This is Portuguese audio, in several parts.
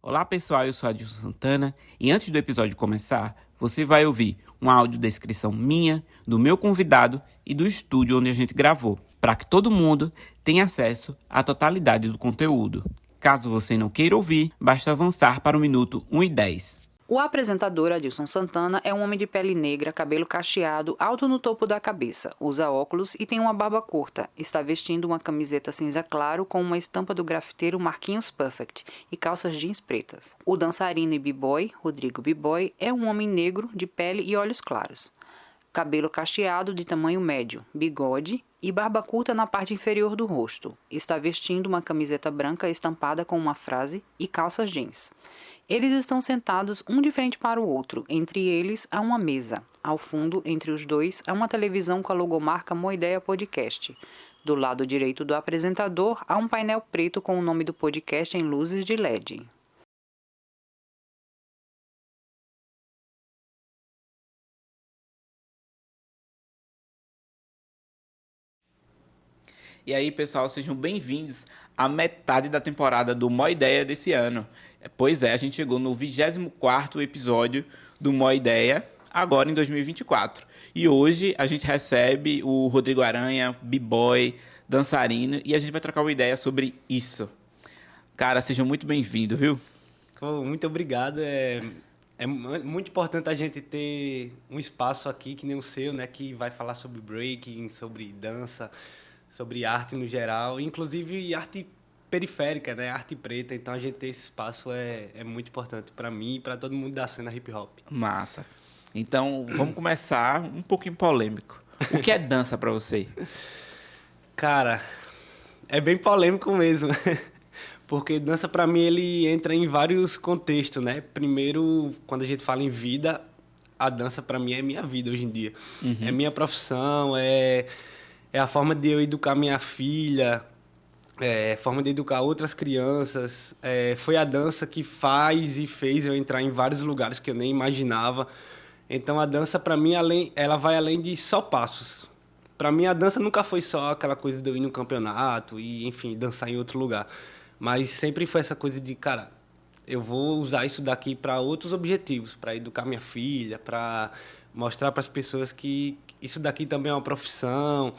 Olá pessoal, eu sou Adilson Santana e antes do episódio começar, você vai ouvir uma audiodescrição minha, do meu convidado e do estúdio onde a gente gravou, para que todo mundo tenha acesso à totalidade do conteúdo. Caso você não queira ouvir, basta avançar para o minuto 1 e 10. O apresentador Adilson Santana é um homem de pele negra, cabelo cacheado, alto no topo da cabeça, usa óculos e tem uma barba curta. Está vestindo uma camiseta cinza claro com uma estampa do grafiteiro Marquinhos Perfect e calças jeans pretas. O dançarino e b-boy, Rodrigo B-boy, é um homem negro de pele e olhos claros. Cabelo cacheado de tamanho médio, bigode e barba curta na parte inferior do rosto. Está vestindo uma camiseta branca estampada com uma frase e calças jeans. Eles estão sentados um de frente para o outro. Entre eles há uma mesa. Ao fundo, entre os dois, há uma televisão com a logomarca Moideia Podcast. Do lado direito do apresentador, há um painel preto com o nome do podcast em luzes de LED. E aí, pessoal, sejam bem-vindos à metade da temporada do Mó Ideia desse ano. Pois é, a gente chegou no 24º episódio do Mó Ideia, agora em 2024. E hoje a gente recebe o Rodrigo Aranha, b-boy, dançarino, e a gente vai trocar uma ideia sobre isso. Cara, sejam muito bem-vindos, viu? Muito obrigado. É muito importante a gente ter um espaço aqui que nem o seu, né, que vai falar sobre breaking, sobre dança, sobre arte no geral, inclusive arte periférica, né, arte preta. Então a gente ter esse espaço é muito importante para mim e para todo mundo da cena hip hop. Massa. Então, vamos começar um pouquinho polêmico. O que é dança para você? Cara, é bem polêmico mesmo. Porque dança, para mim, ele entra em vários contextos, né? Primeiro, quando a gente fala em vida, a dança, para mim, é minha vida hoje em dia. Uhum. É minha profissão, é a forma de eu educar minha filha, é a forma de educar outras crianças. Foi a dança que faz e fez eu entrar em vários lugares que eu nem imaginava. Então, a dança, para mim, ela vai além de só passos. Para mim, a dança nunca foi só aquela coisa de eu ir no campeonato e, enfim, dançar em outro lugar. Mas sempre foi essa coisa de, cara, eu vou usar isso daqui para outros objetivos, para educar minha filha, para mostrar para as pessoas que isso daqui também é uma profissão.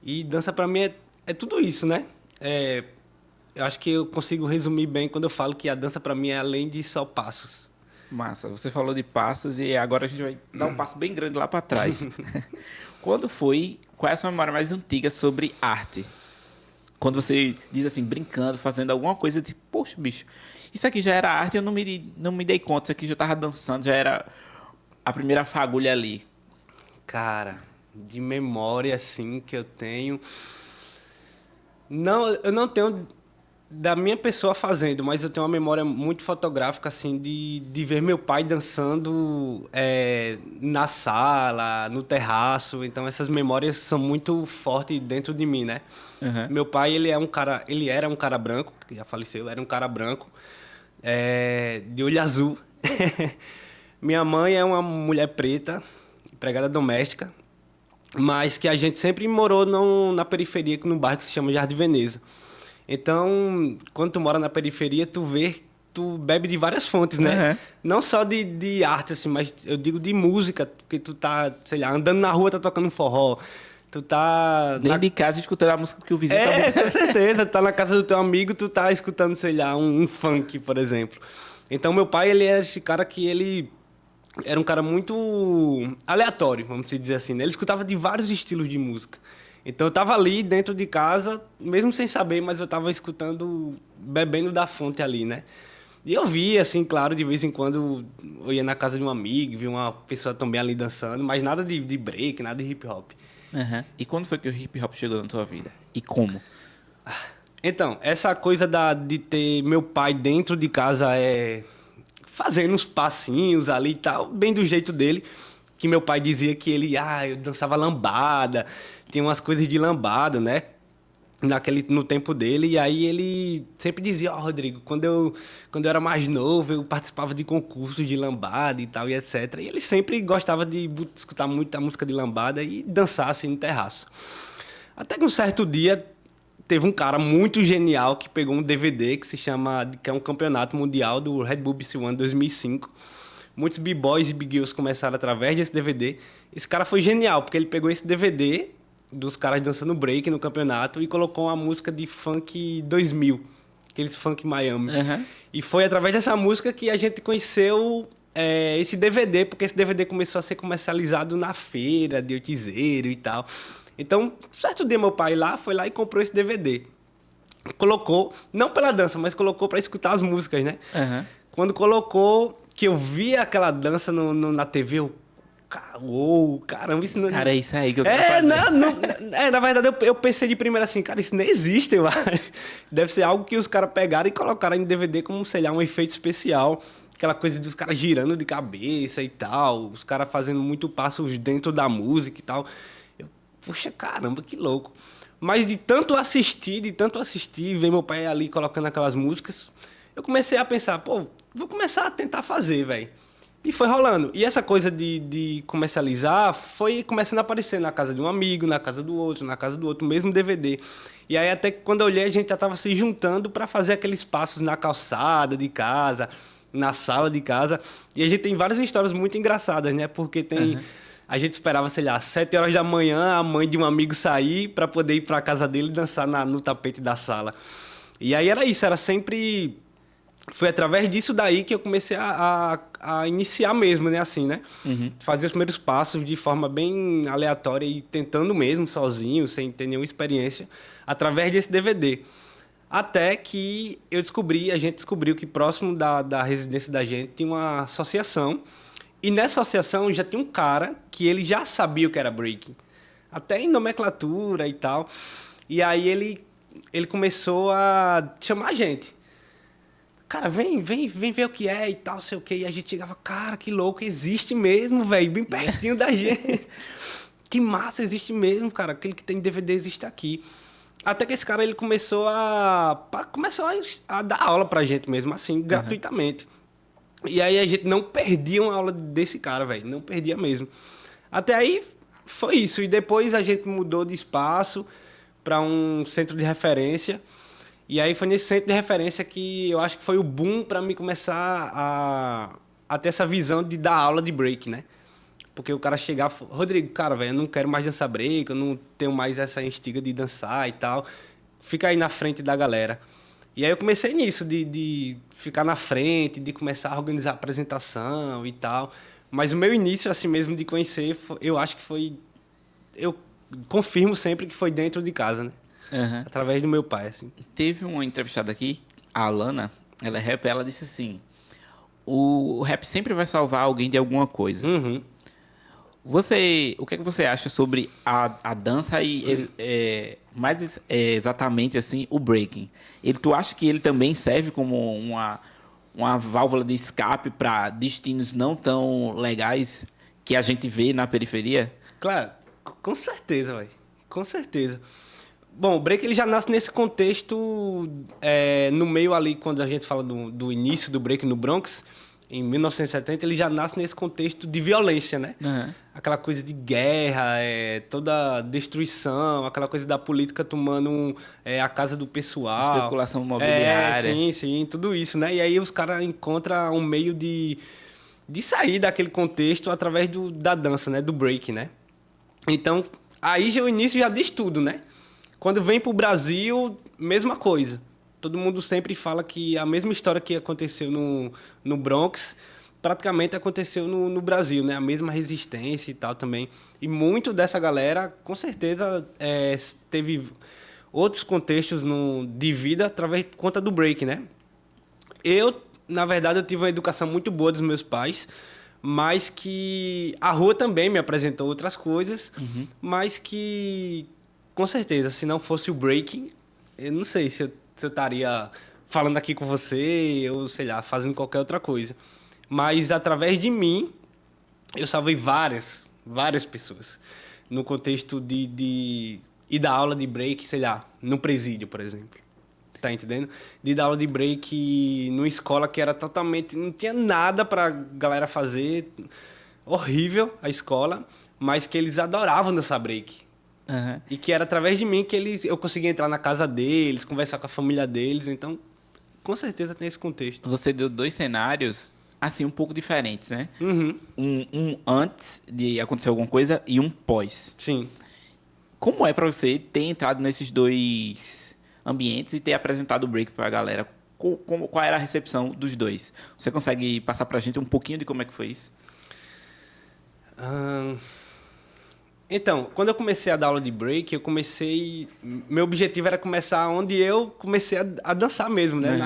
E dança para mim é tudo isso, né? Eu acho que eu consigo resumir bem quando eu falo que a dança para mim é além de só passos. Massa, você falou de passos e agora a gente vai dar um passo bem grande lá para trás. Qual é a sua memória mais antiga sobre arte? Quando você diz assim, brincando, fazendo alguma coisa, tipo, poxa, bicho, isso aqui já era arte, eu não me dei conta, isso aqui já tava dançando, já era a primeira fagulha ali. Cara, de memória, assim, que eu tenho... Não, eu não tenho da minha pessoa fazendo, mas eu tenho uma memória muito fotográfica, assim, de ver meu pai dançando na sala, no terraço. Então, essas memórias são muito fortes dentro de mim, né? Uhum. Meu pai, ele era um cara branco, que já faleceu, era um cara branco, de olho azul. Minha mãe é uma mulher preta, empregada doméstica, mas que a gente sempre morou na periferia, num bairro que se chama Jardim Veneza. Então, quando tu mora na periferia, tu bebe de várias fontes, né? Uhum. Não só de arte, assim, mas eu digo de música, porque tu tá, sei lá, andando na rua, tá tocando um forró. Tu tá... Dentro de casa, escutando a música que o vizinho tá... com certeza. Tu tá na casa do teu amigo, tu tá escutando, sei lá, um funk, por exemplo. Então, meu pai, ele é esse cara que ele... Era um cara muito aleatório, vamos dizer assim, né? Ele escutava de vários estilos de música. Então eu tava ali dentro de casa, mesmo sem saber, mas eu tava escutando, bebendo da fonte ali, né? E eu via, assim, claro, de vez em quando eu ia na casa de um amigo, via uma pessoa também ali dançando, mas nada de break, nada de hip hop. Uhum. E quando foi que o hip hop chegou na tua vida? E como? Então, essa coisa de ter meu pai dentro de casa fazendo uns passinhos ali e tal, bem do jeito dele, que meu pai dizia que eu dançava lambada, tinha umas coisas de lambada, né? No tempo dele, e aí ele sempre dizia, Rodrigo, quando eu era mais novo, eu participava de concursos de lambada e tal, e etc. E ele sempre gostava de escutar muito a música de lambada e dançar assim no terraço. Até que um certo dia, teve um cara muito genial que pegou um DVD que é um campeonato mundial do Red Bull BC One 2005. Muitos b-boys e b-girls começaram através desse DVD. Esse cara foi genial, porque ele pegou esse DVD dos caras dançando break no campeonato e colocou uma música de funk 2000, aqueles funk Miami. Uhum. E foi através dessa música que a gente conheceu esse DVD, porque esse DVD começou a ser comercializado na feira de Oitizeiro e tal. Então, certo dia meu pai foi lá e comprou esse DVD. Colocou, não pela dança, mas colocou para escutar as músicas, né? Uhum. Quando colocou, que eu vi aquela dança na TV, eu... Uou, caramba, isso não... Cara, é isso aí que eu quero fazer. Na verdade, eu pensei de primeira assim, cara, isso nem existe, eu acho. Deve ser algo que os caras pegaram e colocaram em DVD como, sei lá, um efeito especial. Aquela coisa dos caras girando de cabeça e tal, os caras fazendo muito passos dentro da música e tal. Eu, poxa, caramba, que louco. Mas de tanto assistir, ver meu pai ali colocando aquelas músicas, eu comecei a pensar, pô, vou começar a tentar fazer, velho. E foi rolando. E essa coisa de comercializar foi começando a aparecer na casa de um amigo, na casa do outro, mesmo DVD. E aí até que quando eu olhei, a gente já estava se juntando para fazer aqueles passos na calçada de casa, na sala de casa. E a gente tem várias histórias muito engraçadas, né? Porque tem... A gente esperava, sei lá, 7 horas da manhã, a mãe de um amigo sair para poder ir para a casa dele e dançar no tapete da sala. E aí era isso, era sempre... Foi através disso daí que eu comecei a iniciar mesmo, né? Assim, né? Uhum. Fazer os primeiros passos de forma bem aleatória e tentando mesmo, sozinho, sem ter nenhuma experiência, através desse DVD. Até que a gente descobriu que próximo da residência da gente tinha uma associação. E nessa associação já tinha um cara que ele já sabia o que era breaking. Até em nomenclatura e tal. E aí ele começou a chamar a gente. Cara, vem ver o que é e tal, sei o quê. E a gente chegava, cara, que louco, existe mesmo, velho, bem pertinho da gente. Que massa, existe mesmo, cara. Aquele que tem DVD existe aqui. Até que esse cara, ele começou a dar aula pra gente mesmo, assim, gratuitamente. E aí a gente não perdia uma aula desse cara, velho. Não perdia mesmo. Até aí foi isso. E depois a gente mudou de espaço para um centro de referência. E aí foi nesse centro de referência que eu acho que foi o boom para mim começar a ter essa visão de dar aula de break, né? Porque o cara chegava, Rodrigo, cara, velho, eu não quero mais dançar break, eu não tenho mais essa instiga de dançar e tal. Fica aí na frente da galera. E aí eu comecei nisso, de ficar na frente, de começar a organizar a apresentação e tal. Mas o meu início, assim mesmo, de conhecer, eu acho que foi... Eu confirmo sempre que foi dentro de casa, né? Uhum. Através do meu pai, assim. Teve uma entrevistada aqui, a Alana, ela é rap, ela disse assim, o rap sempre vai salvar alguém de alguma coisa. Uhum. O que é que você acha sobre a dança e mais exatamente assim o breaking? Tu acha que ele também serve como uma válvula de escape para destinos não tão legais que a gente vê na periferia? Claro, com certeza, velho. Com certeza. Bom, o break ele já nasce nesse contexto, no meio ali, quando a gente fala do início do break no Bronx, em 1970, ele já nasce nesse contexto de violência, né? Uhum. Aquela coisa de guerra, toda destruição, aquela coisa da política tomando a casa do pessoal. Especulação imobiliária. Sim, tudo isso, né? E aí os caras encontram um meio de sair daquele contexto através da dança, né? Do break, né? Então, aí já o início já diz tudo, né? Quando vem pro Brasil, mesma coisa. Todo mundo sempre fala que a mesma história que aconteceu no Bronx praticamente aconteceu no Brasil, né? A mesma resistência e tal também. E muito dessa galera, com certeza, teve outros contextos de vida através por conta do break, né? Na verdade, eu tive uma educação muito boa dos meus pais, mas que a rua também me apresentou outras coisas, mas que, com certeza, se não fosse o breaking, eu não sei se eu estaria falando aqui com você ou, sei lá, fazendo qualquer outra coisa. Mas, através de mim, eu salvei várias pessoas. No contexto de ir dar aula de break, sei lá, no presídio, por exemplo. Tá entendendo? De dar aula de break numa escola que era totalmente... Não tinha nada pra galera fazer. Horrível a escola, mas que eles adoravam dançar break. Aham. E que era através de mim que eu conseguia entrar na casa deles, conversar com a família deles. Então, com certeza tem esse contexto. Você deu 2 cenários, assim, um pouco diferentes, né? Uhum, Um antes de acontecer alguma coisa e um pós. sim. Como é pra você ter entrado nesses 2 ambientes e ter apresentado o break pra galera? Qual era a recepção dos dois? Você consegue passar pra gente um pouquinho de como é que foi isso? Então, quando eu comecei a dar aula de break, meu objetivo era começar onde eu comecei a dançar mesmo, né?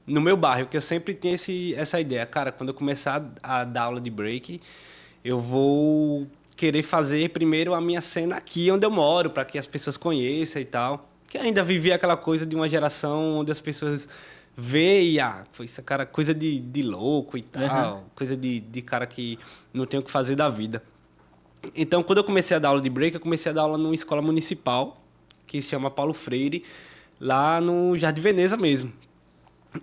No meu bairro, que eu sempre tinha essa ideia. Cara, quando eu começar a dar aula de break, eu vou querer fazer primeiro a minha cena aqui onde eu moro, para que as pessoas conheçam e tal. Que eu ainda vivia aquela coisa de uma geração onde as pessoas veem, foi essa cara, coisa de louco e tal, coisa de cara que não tem o que fazer da vida. Então, quando eu comecei a dar aula de break, eu comecei a dar aula numa escola municipal, que se chama Paulo Freire, lá no Jardim Veneza mesmo.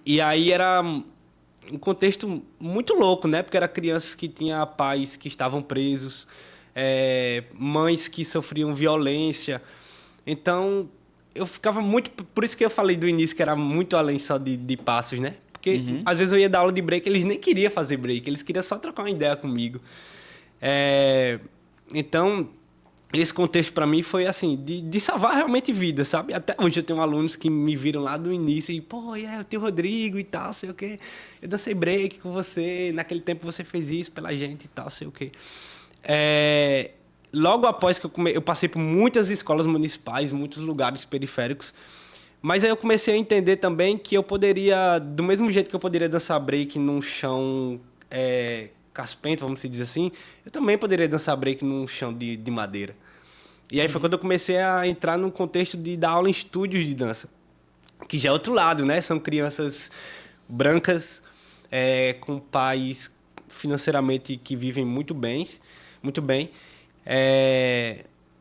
E aí era um contexto muito louco, né? Porque eram crianças que tinham pais que estavam presos, mães que sofriam violência. Então, eu ficava muito... Por isso que eu falei do início que era muito além só de passos, né? Porque, às vezes, eu ia dar aula de break, eles nem queriam fazer break, eles queriam só trocar uma ideia comigo. Então, esse contexto para mim foi assim, de salvar realmente vidas, sabe? Até hoje eu tenho alunos que me viram lá do início e, pô, o teu Rodrigo e tal, sei o quê. Eu dancei break com você, naquele tempo você fez isso pela gente e tal, sei o quê. Logo após que eu passei por muitas escolas municipais, muitos lugares periféricos, mas aí eu comecei a entender também que eu poderia, do mesmo jeito que eu poderia dançar break num chão caspento, vamos dizer assim, eu também poderia dançar break num chão de madeira. E aí foi quando eu comecei a entrar num contexto de dar aula em estúdios de dança, que já é outro lado, né? São crianças brancas, com pais financeiramente que vivem muito bem.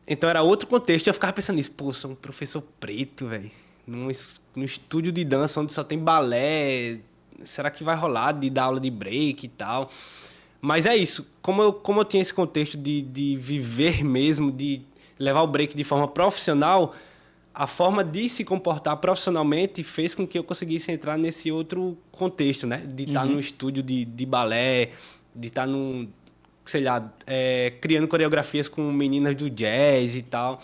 Então era outro contexto. Eu ficava pensando nisso, pô, sou um professor preto, velho, num estúdio de dança onde só tem balé, será que vai rolar de dar aula de break e tal? Mas é isso, como eu tinha esse contexto de viver mesmo, de levar o break de forma profissional, a forma de se comportar profissionalmente fez com que eu conseguisse entrar nesse outro contexto, né? De estar num estúdio de balé, de estar sei lá, criando coreografias com meninas do jazz e tal.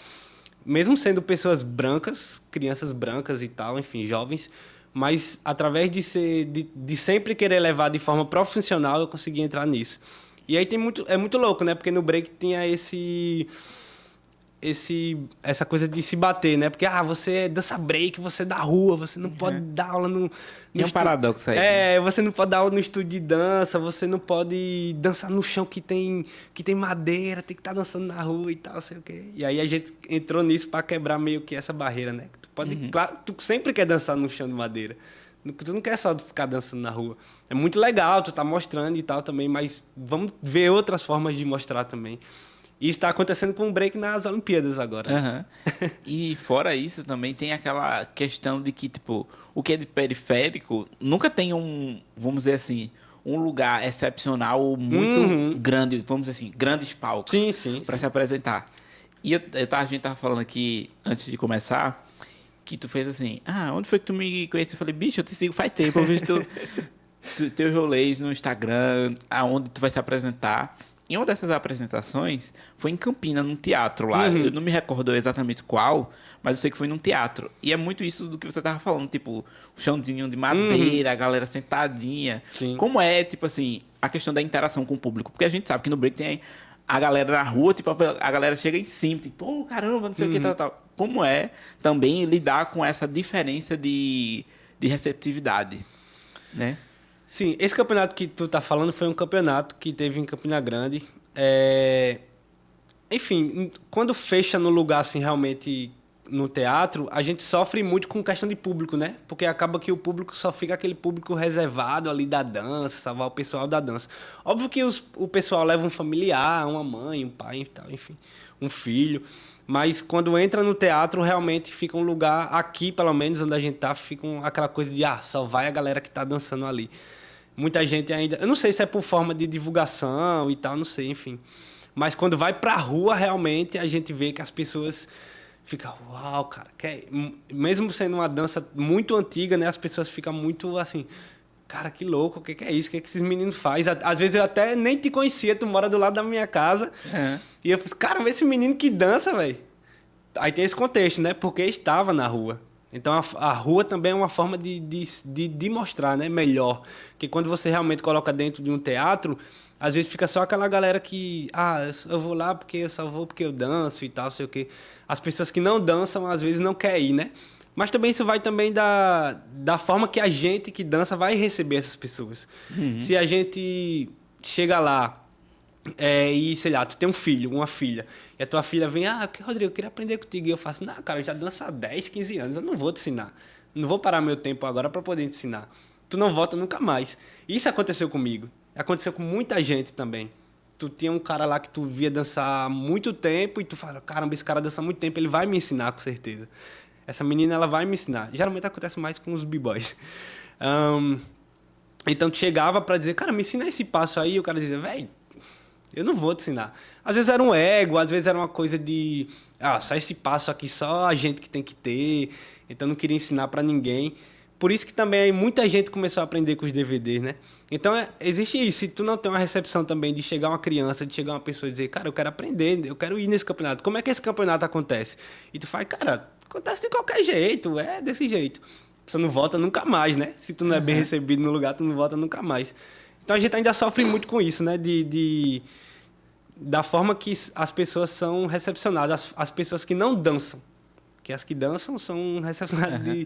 Mesmo sendo pessoas brancas, crianças brancas e tal, enfim, jovens, mas através de sempre querer levar de forma profissional, eu consegui entrar nisso. E aí é muito louco, né? Porque no break tinha essa coisa de se bater, né? Porque, você dança break, você é da rua, você não pode dar aula no Tem um paradoxo aí. você não pode dar aula no estúdio de dança, você não pode dançar no chão que tem madeira, tem que estar dançando na rua e tal, sei o quê. E aí a gente entrou nisso para quebrar meio que essa barreira, né? Tu pode, claro, tu sempre quer dançar no chão de madeira. Tu não quer só ficar dançando na rua. É muito legal, tu tá mostrando e tal também, mas vamos ver outras formas de mostrar também. E isso está acontecendo com o break nas Olimpíadas agora. E fora isso, também tem aquela questão de que, tipo, o que é de periférico nunca tem vamos dizer assim, um lugar excepcional muito grande, vamos dizer assim, grandes palcos para se apresentar. E a gente tava falando aqui, antes de começar, que tu fez assim, onde foi que tu me conheceu? Eu falei, bicho, eu te sigo faz tempo, eu vejo teus rolês no Instagram, aonde tu vai se apresentar. E uma dessas apresentações foi em Campina, num teatro lá. Eu não me recordo exatamente qual, mas eu sei que foi num teatro. E é muito isso do que você tava falando, tipo, o chãozinho de madeira, a galera sentadinha. Sim. Como é, tipo assim, a questão da interação com o público? Porque a gente sabe que no break tem a galera na rua, tipo, a galera chega em cima, tipo, pô, caramba, não sei o que, tal. Como é também lidar com essa diferença de receptividade, né? Sim, esse campeonato que tu tá falando foi um campeonato que teve em Campina Grande. Enfim, quando fecha no lugar, assim, realmente no teatro, a gente sofre muito com questão de público, né? Porque acaba que o público só fica aquele público reservado ali da dança, salvar o pessoal da dança. Óbvio que o pessoal leva um familiar, uma mãe, um pai e tal, enfim, um filho. Mas quando entra no teatro, realmente fica um lugar, aqui pelo menos, onde a gente tá, fica aquela coisa de, só vai a galera que tá dançando ali. Muita gente ainda... Eu não sei se é por forma de divulgação e tal, não sei, enfim. Mas quando vai pra rua, realmente, a gente vê que as pessoas ficam, uau, cara. Mesmo sendo uma dança muito antiga, né? As pessoas ficam muito assim, cara, que louco, o que é isso? O que esses meninos fazem? Às vezes eu até nem te conhecia, tu mora do lado da minha casa. E eu falei, cara, esse menino que dança, velho. Aí tem esse contexto, né? Porque estava na rua. Então a rua também é uma forma de mostrar, né? Melhor. Porque quando você realmente coloca dentro de um teatro, às vezes fica só aquela galera que... eu vou lá porque eu só vou porque eu danço e tal, sei o quê. As pessoas que não dançam, às vezes, não querem ir, né? Mas também isso vai também da forma que a gente que dança vai receber essas pessoas. Se a gente chega lá e, sei lá, tu tem um filho, uma filha, e a tua filha vem, Rodrigo, eu queria aprender contigo. E eu faço, não, cara, eu já danço há 10, 15 anos, eu não vou te ensinar. Não vou parar meu tempo agora para poder te ensinar. Tu não volta nunca mais. Isso aconteceu comigo. Aconteceu com muita gente também. Tu tinha um cara lá que tu via dançar há muito tempo e tu fala, caramba, esse cara dança há muito tempo, ele vai me ensinar com certeza. Essa menina, ela vai me ensinar. Geralmente acontece mais com os b-boys. Então tu chegava para dizer, cara, me ensina esse passo aí, e o cara dizia, velho, eu não vou te ensinar. Às vezes era um ego, às vezes era uma coisa de... só esse passo aqui, só a gente que tem que ter. Então, não queria ensinar para ninguém. Por isso que também muita gente começou a aprender com os DVDs, né? Então, existe isso. Se tu não tem uma recepção também de chegar uma criança, de chegar uma pessoa e dizer, cara, eu quero aprender, eu quero ir nesse campeonato. Como é que esse campeonato acontece? E tu fala, cara, acontece de qualquer jeito, é desse jeito. Você não volta nunca mais, né? Se tu não é bem recebido no lugar, tu não volta nunca mais. Então, a gente ainda sofre muito com isso, né? Da forma que as pessoas são recepcionadas, as pessoas que não dançam. Que as que dançam são recepcionadas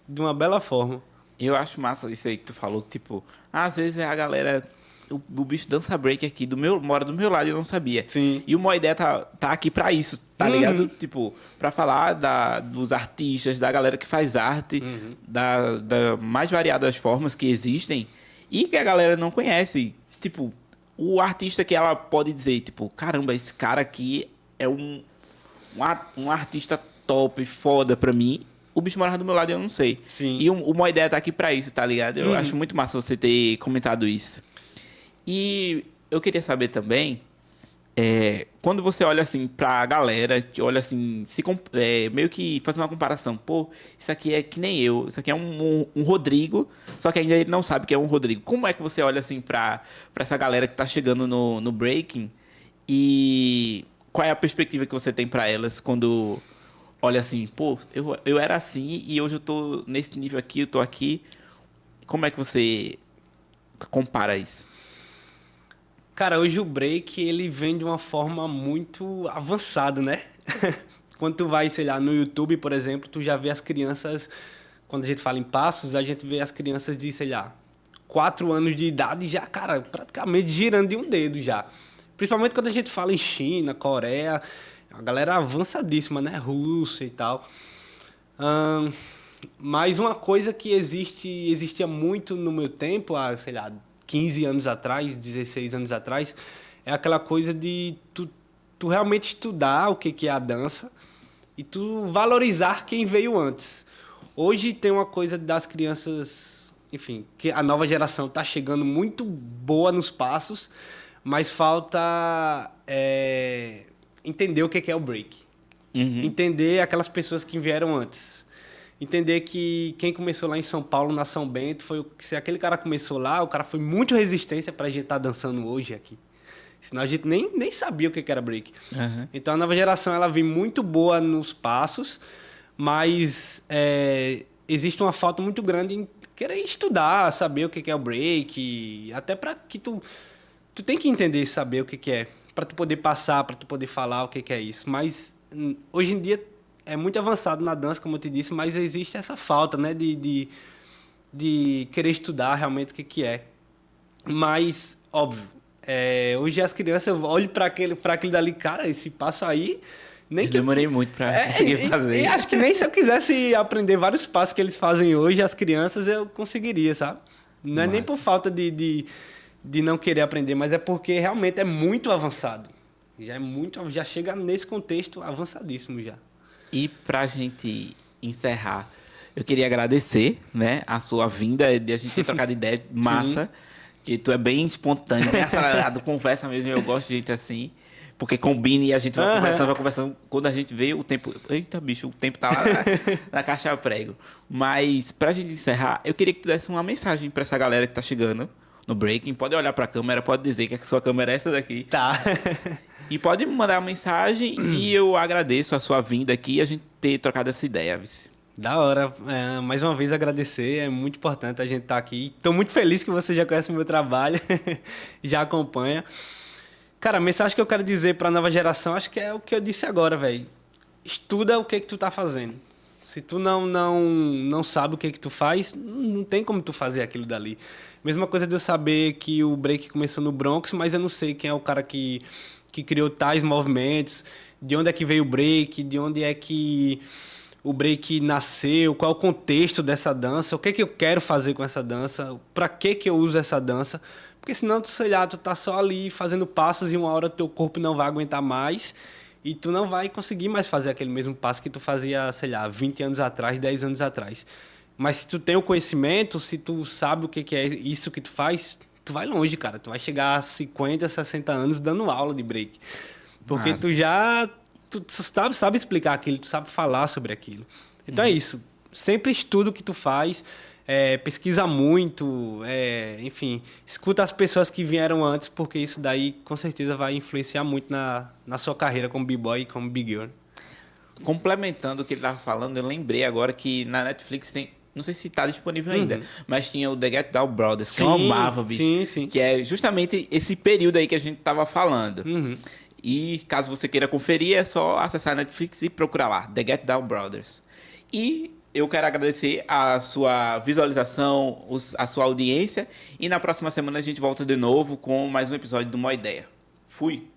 de uma bela forma. Eu acho massa isso aí que tu falou, que, tipo, às vezes a galera... O bicho dança break aqui, mora do meu lado e eu não sabia. Sim. E o Moideia tá aqui pra isso, tá ligado? Tipo, pra falar dos artistas, da galera que faz arte, da mais variadas formas que existem e que a galera não conhece. Tipo, o artista que ela pode dizer, tipo, caramba, esse cara aqui é um artista top, foda pra mim. O bicho mora do meu lado e eu não sei. Sim. E uma ideia tá aqui pra isso, tá ligado? Eu acho muito massa você ter comentado isso. E eu queria saber também, quando você olha assim pra galera, que olha assim, meio que fazendo uma comparação, pô, isso aqui é que nem eu, isso aqui é um Rodrigo, só que ainda ele não sabe que é um Rodrigo. Como é que você olha assim pra essa galera que tá chegando no breaking e qual é a perspectiva que você tem pra elas quando olha assim, pô, eu era assim e hoje eu tô nesse nível aqui, eu tô aqui. Como é que você compara isso? Cara, hoje o break, ele vem de uma forma muito avançada, né? Quando tu vai, sei lá, no YouTube, por exemplo, tu já vê as crianças... Quando a gente fala em passos, a gente vê as crianças de, sei lá, 4 anos de idade já, cara, praticamente girando de um dedo já. Principalmente quando a gente fala em China, Coreia, a galera avançadíssima, né? Rússia e tal. Mas uma coisa que existia muito no meu tempo, há, sei lá, 15 anos atrás, 16 anos atrás, é aquela coisa de tu realmente estudar o que é a dança e tu valorizar quem veio antes. Hoje tem uma coisa das crianças, enfim, que a nova geração está chegando muito boa nos passos, mas falta entender o que é o break. Entender aquelas pessoas que vieram antes. Entender que quem começou lá em São Paulo, na São Bento, se aquele cara começou lá, o cara foi muito resistência para a gente estar dançando hoje aqui. Senão a gente nem sabia o que era break. Então a nova geração ela vem muito boa nos passos, mas existe uma falta muito grande em querer estudar, saber o que é o break, até para que tu tem que entender e saber o que é, para tu poder passar, para tu poder falar o que é isso. Mas hoje em dia é muito avançado na dança, como eu te disse, mas existe essa falta, né, de querer estudar realmente o que é. Mas, óbvio, hoje as crianças olham para aquele dali, cara, esse passo aí... Eu demorei muito para conseguir fazer. E acho que nem se eu quisesse aprender vários passos que eles fazem hoje, as crianças, eu conseguiria, sabe? Não é nem por falta de não querer aprender, mas é porque realmente é muito avançado. Já chega nesse contexto avançadíssimo já. E pra gente encerrar, eu queria agradecer, né, a sua vinda, de a gente ter trocado ideia massa, que tu é bem espontâneo, bem acelerado, conversa mesmo, eu gosto de gente assim. Porque combina e a gente vai conversando. Quando a gente vê o tempo... Eita, bicho, o tempo tá lá na caixa prego. Mas, pra gente encerrar, eu queria que tu desse uma mensagem pra essa galera que tá chegando no Breaking. Pode olhar pra câmera, pode dizer que a sua câmera é essa daqui. Tá. E pode me mandar uma mensagem e eu agradeço a sua vinda aqui e a gente ter trocado essa ideia, vice. Da hora. Mais uma vez agradecer, é muito importante a gente estar aqui. Estou muito feliz que você já conhece o meu trabalho, já acompanha. Cara, a mensagem que eu quero dizer para a nova geração, acho que é o que eu disse agora, velho. Estuda o que tu tá fazendo. Se tu não sabe o que tu faz, não tem como tu fazer aquilo dali. Mesma coisa de eu saber que o break começou no Bronx, mas eu não sei quem é o cara que criou tais movimentos, de onde é que veio o break, de onde é que o break nasceu, qual é o contexto dessa dança, o que eu quero fazer com essa dança, para que eu uso essa dança. Porque senão, sei lá, tu tá só ali fazendo passos e uma hora teu corpo não vai aguentar mais e tu não vai conseguir mais fazer aquele mesmo passo que tu fazia, sei lá, 20 anos atrás, 10 anos atrás. Mas se tu tem o conhecimento, se tu sabe o que é isso que tu faz, tu vai longe, cara. Tu vai chegar a 50, 60 anos dando aula de break. Porque Nossa. tu sabe explicar aquilo, tu sabe falar sobre aquilo. Então é isso. Sempre estuda o que tu faz. Pesquisa muito, enfim, escuta as pessoas que vieram antes, porque isso daí com certeza vai influenciar muito na sua carreira como b-boy e como big girl. Complementando o que ele estava falando, eu lembrei agora que na Netflix tem, não sei se está disponível ainda, mas tinha o The Get Down Brothers, que eu amava, bicho. Sim. Que é justamente esse período aí que a gente estava falando. E caso você queira conferir, é só acessar a Netflix e procurar lá, The Get Down Brothers. E eu quero agradecer a sua visualização, a sua audiência. E na próxima semana a gente volta de novo com mais um episódio do Uma Ideia. Fui!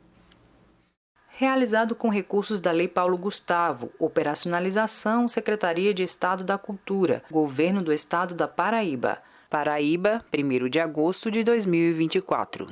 Realizado com recursos da Lei Paulo Gustavo, Operacionalização Secretaria de Estado da Cultura, Governo do Estado da Paraíba. Paraíba, 1º de agosto de 2024.